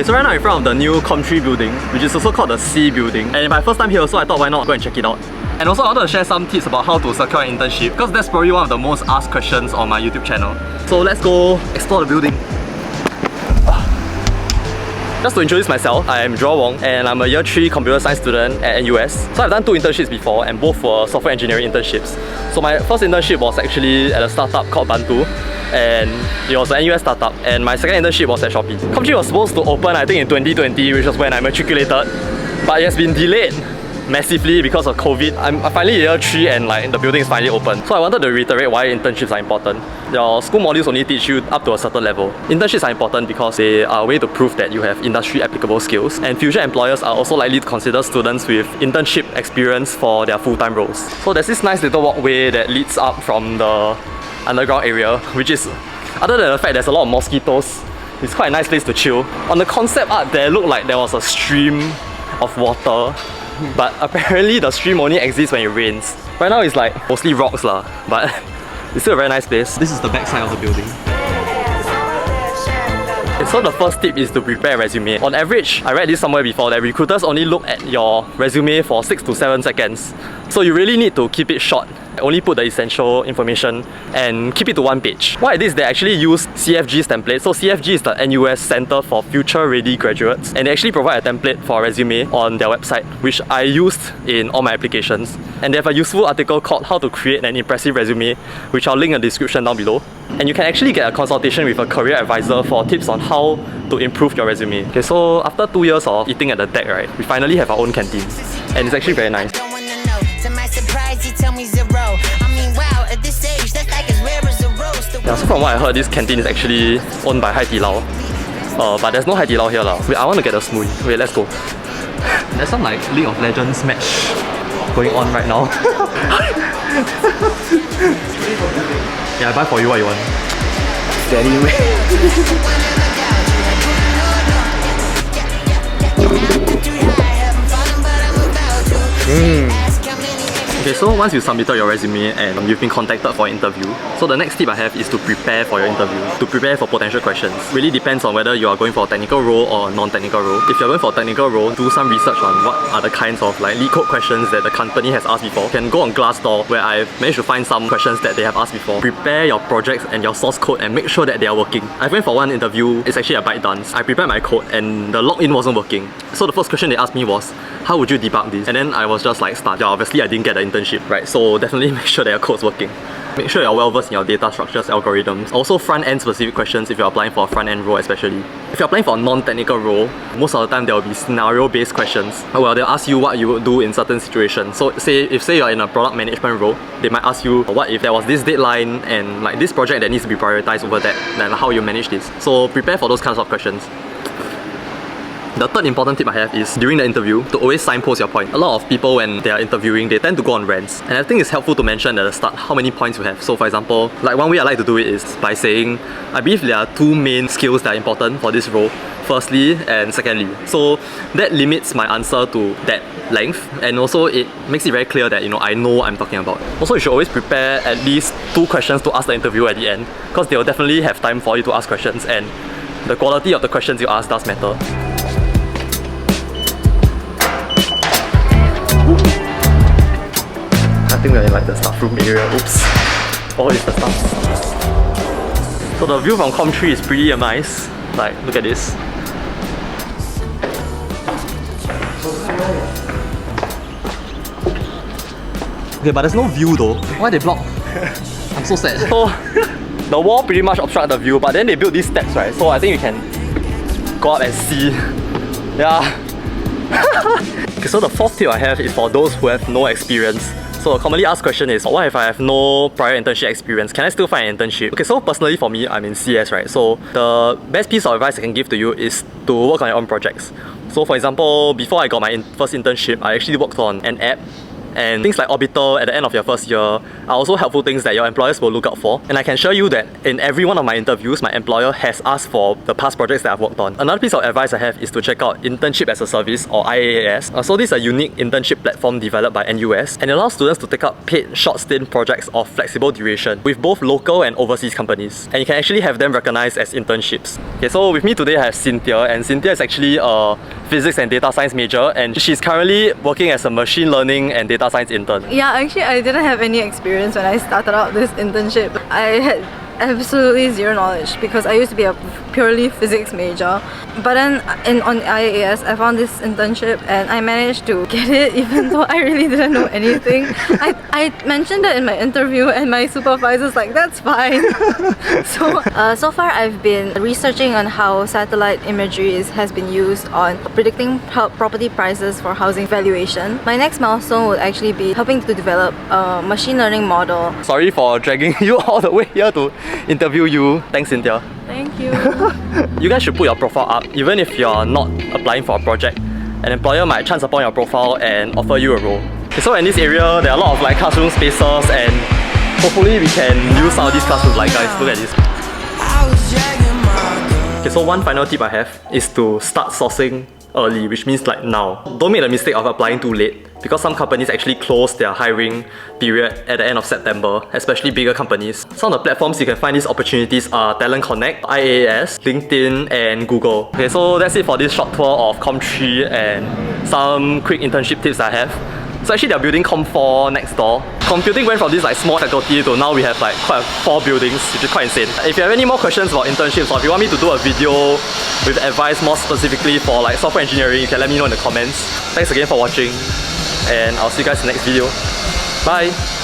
Okay, so right now in front of the new Com3 building, which is also called the C building. And it's my first time here, so I thought why not go and check it out. And also I wanted to share some tips about how to secure an internship, because that's probably one of the most asked questions on my YouTube channel. So let's go explore the building. Just to introduce myself, I am Joel Wong and I'm a year 3 computer science student at NUS. So I've done 2 internships before and both were software engineering internships. So my first internship was actually at a startup called Bantu, and it was an NUS startup, and my second internship was at Shopee. Com3 was supposed to open I think in 2020, which was when I matriculated, but it has been delayed massively because of COVID. I'm finally year 3 and like the building is finally open. So I wanted to reiterate why internships are important. Your school modules only teach you up to a certain level. Internships are important because they are a way to prove that you have industry applicable skills, and future employers are also likely to consider students with internship experience for their full-time roles. So there's this nice little walkway that leads up from the underground area, which is, other than the fact there's a lot of mosquitoes, it's quite a nice place to chill. On the concept art there looked like there was a stream of water, but apparently the stream only exists when it rains. Right now it's like mostly rocks lah, but it's still a very nice place. This is the back side of the building. So the first tip is to prepare a resume. On average, I read this somewhere before, that recruiters only look at your resume for 6 to 7 seconds. So you really need to keep it short. Only put the essential information and keep it to 1 page. Why this? They actually use CFG's template. So CFG is the NUS Center for Future Ready Graduates, and they actually provide a template for a resume on their website, which I used in all my applications. And they have a useful article called How to Create an Impressive Resume, which I'll link in the description down below. And you can actually get a consultation with a career advisor for tips on how to improve your resume. Okay, so after 2 years of eating at the deck, right, we finally have our own canteen, and it's actually very nice. Yeah, so from what I heard, this canteen is actually owned by Haidilao. But there's no Haidilao here lah. Wait, I want to get a smoothie. Wait, let's go. There's some like League of Legends match going on right now. Yeah, I buy for you what you want. Steady Okay, so once you submitted your resume and you've been contacted for an interview, so the next tip I have is to prepare for your interview, to prepare for potential questions. Really depends on whether you are going for a technical role or a non-technical role. If you're going for a technical role, do some research on what are the kinds of like lead code questions that the company has asked before. You can go on Glassdoor, where I've managed to find some questions that they have asked before. Prepare your projects and your source code and make sure that they are working. I went for one interview, it's actually a bite dance. I prepared my code and the login wasn't working. So the first question they asked me was, how would you debug this? And then I was just like, stuck. Yeah, obviously I didn't get the internship, right? So definitely make sure that your code's working. Make sure you're well versed in your data structures, algorithms. Also front-end specific questions if you're applying for a front-end role especially. If you're applying for a non-technical role, most of the time there will be scenario-based questions. Well, they'll ask you what you would do in certain situations. So say you're in a product management role, they might ask you what if there was this deadline and like this project that needs to be prioritized over that, then how you manage this. So prepare for those kinds of questions. The third important tip I have is during the interview to always signpost your point. A lot of people when they are interviewing, they tend to go on rants, and I think it's helpful to mention at the start how many points you have. So for example, like one way I like to do it is by saying, I believe there are 2 main skills that are important for this role. Firstly and secondly. So that limits my answer to that length, and also it makes it very clear that I know what I'm talking about. Also, you should always prepare at least 2 questions to ask the interviewer at the end, because they will definitely have time for you to ask questions, and the quality of the questions you ask does matter. I think we're in like the staff room area. Oops. Oh, it's the staff. So the view from Com3 is pretty nice. Like, look at this. Okay, but there's no view though. Why they block? I'm so sad. So the wall pretty much obstructs the view, but then they built these steps, right? So I think you can go up and see. Yeah. Okay, so the 4th tip I have is for those who have no experience. So a commonly asked question is, what if I have no prior internship experience? Can I still find an internship? Okay, so personally for me, I'm in CS, right? So the best piece of advice I can give to you is to work on your own projects. So for example, before I got my first internship, I actually worked on an app And things like orbital at the end of your first year are also helpful things that your employers will look out for. And I can assure you that in every one of my interviews, my employer has asked for the past projects that I've worked on. Another piece of advice I have is to check out Internship as a Service, or IAS. So this is a unique internship platform developed by NUS, and it allows students to take up paid short stint projects of flexible duration with both local and overseas companies. And you can actually have them recognized as internships. Okay, so with me today I have Cynthia, and Cynthia is actually a physics and data science major, and she's currently working as a machine learning and data science intern. Yeah, actually I didn't have any experience when I started out this internship. I had absolutely zero knowledge because I used to be a purely physics major. But then on IAS I found this internship and I managed to get it even though I really didn't know anything. I mentioned that in my interview and my supervisor's like, that's fine. So far I've been researching on how satellite imagery has been used on predicting property prices for housing valuation. My next milestone would actually be helping to develop a machine learning model. Sorry for dragging you all the way here to interview you. Thanks, Cynthia. Thank you. You guys should put your profile up even if you're not applying for a project. An employer might chance upon your profile and offer you a role. Okay, so in this area, there are a lot of like classroom spaces, and hopefully we can use some of these classrooms. Like guys, look at this. Okay, so one final tip I have is to start sourcing early, which means like now. Don't make the mistake of applying too late, because some companies actually close their hiring period at the end of September, especially bigger companies. Some of the platforms you can find these opportunities are Talent Connect, IAS, LinkedIn, and Google. Okay, so that's it for this short tour of Com3 and some quick internship tips I have. So actually they're building Com4 next door. Computing went from this like small faculty to now we have like quite 4 buildings, which is quite insane. If you have any more questions about internships, or if you want me to do a video with advice more specifically for like software engineering, you can let me know in the comments. Thanks again for watching, and I'll see you guys in the next video. Bye!